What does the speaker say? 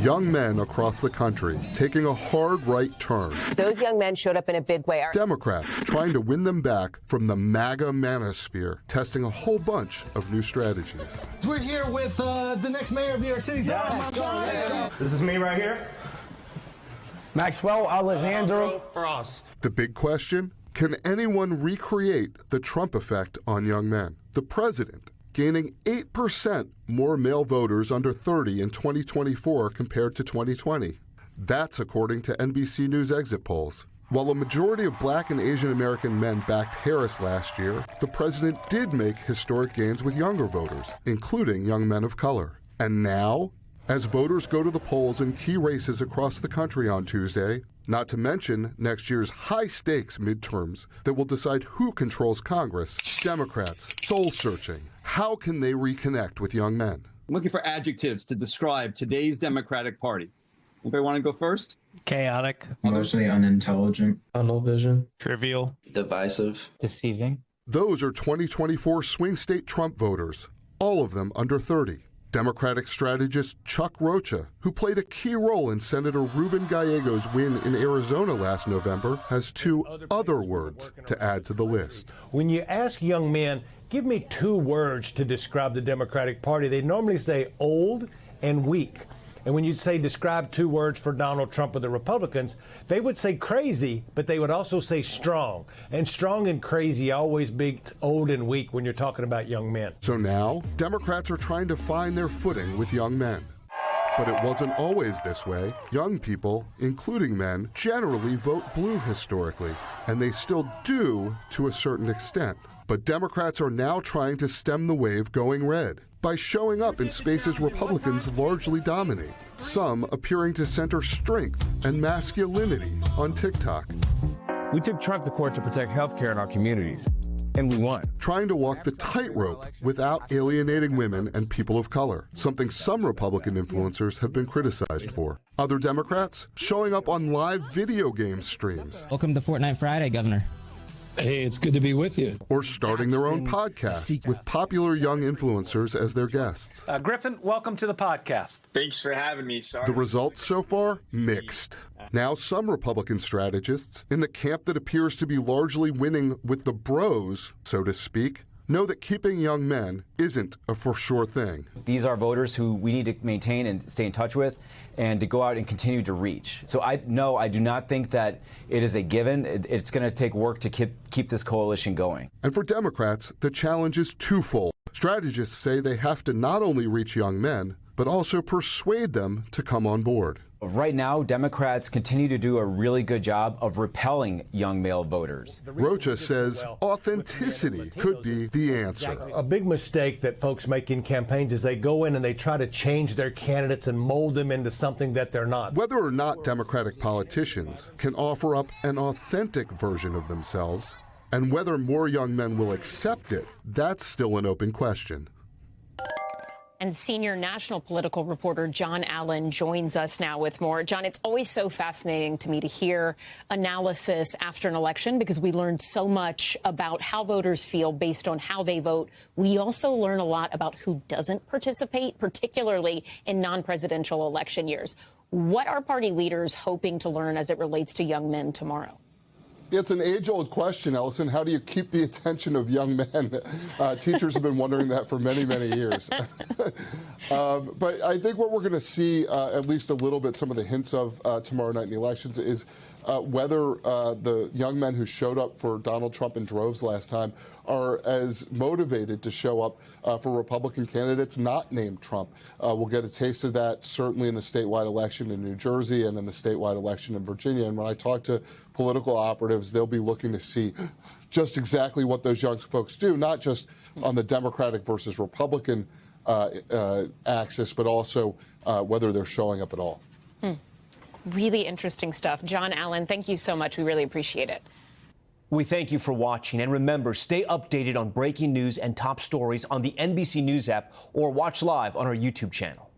Young men across the country taking a hard right turn. Those young men showed up in a big way. Democrats trying to win them back from the MAGA manosphere, testing a whole bunch of new strategies. We're here with the next mayor of New York City. This is me right here. Maxwell Alexander Frost. The big question, can anyone recreate the Trump effect on young men? The president gaining 8% more male voters under 30 in 2024 compared to 2020. That's according to NBC News exit polls. While a majority of Black and Asian American men backed Harris last year, the president did make historic gains with younger voters, including young men of color. And now, as voters go to the polls in key races across the country on Tuesday, not to mention next year's high-stakes midterms that will decide who controls Congress, Democrats soul-searching. How can they reconnect with young men? I'm looking for adjectives to describe today's Democratic Party. Anybody want to go first? Chaotic. Emotionally unintelligent. Tunnel vision. Trivial. Divisive. Deceiving. Those are 2024 swing state Trump voters, all of them under 30. Democratic strategist Chuck Rocha, who played a key role in Senator Ruben Gallego's win in Arizona last November, has two other words to add to the list. When you ask young men, give me 2 words to describe the Democratic Party, they normally say old and weak. And when you say describe 2 words for Donald Trump or the Republicans, they would say crazy, but they would also say strong. And strong and crazy always beats old and weak when you're talking about young men. So now, Democrats are trying to find their footing with young men. But it wasn't always this way. Young people, including men, generally vote blue historically, and they still do to a certain extent. But Democrats are now trying to stem the wave going red by showing up in spaces Republicans largely dominate, some appearing to center strength and masculinity on TikTok. We took Trump to court to protect health care in our communities, and we won. Trying to walk the tightrope without alienating women and people of color, something some Republican influencers have been criticized for. Other Democrats showing up on live video game streams. Welcome to Fortnite Friday, Governor. Hey, it's good to be with you. Or starting their own podcast with popular young influencers as their guests. Griffin, welcome to the podcast. Thanks for having me. Sorry. The results so far? Mixed. Now some Republican strategists, in the camp that appears to be largely winning with the bros, so to speak, know that keeping young men isn't a for sure thing. These are voters who we need to maintain and stay in touch with and to go out and continue to reach. So I do not think that it is a given. It's going to take work to keep this coalition going. And for Democrats, the challenge is twofold. Strategists say they have to not only reach young men, but also persuade them to come on board. Right now, Democrats continue to do a really good job of repelling young male voters. Rocha says authenticity could be the answer. A big mistake that folks make in campaigns is they go in and they try to change their candidates and mold them into something that they're not. Whether or not Democratic politicians can offer up an authentic version of themselves, and whether more young men will accept it, that's still an open question. And senior national political reporter John Allen joins us now with more. John, it's always so fascinating to me to hear analysis after an election because we learn so much about how voters feel based on how they vote. We also learn a lot about who doesn't participate, particularly in non-presidential election years. What are party leaders hoping to learn as it relates to young men tomorrow? It's an age-old question, Ellison. How do you keep the attention of young men? Teachers have been wondering that for many, many years. But I think what we're going to see, at least a little bit, some of the hints of tomorrow night in the elections is whether the young men who showed up for Donald Trump in droves last time are as motivated to show up for Republican candidates not named Trump. We'll get a taste of that certainly in the statewide election in New Jersey and in the statewide election in Virginia. And when I talk to political operatives, they'll be looking to see just exactly what those young folks do, not just on the Democratic versus Republican axis, but also whether they're showing up at all. Really interesting stuff. John Allen, thank you so much. We really appreciate it. We thank you for watching. And remember, stay updated on breaking news and top stories on the NBC News app or watch live on our YouTube channel.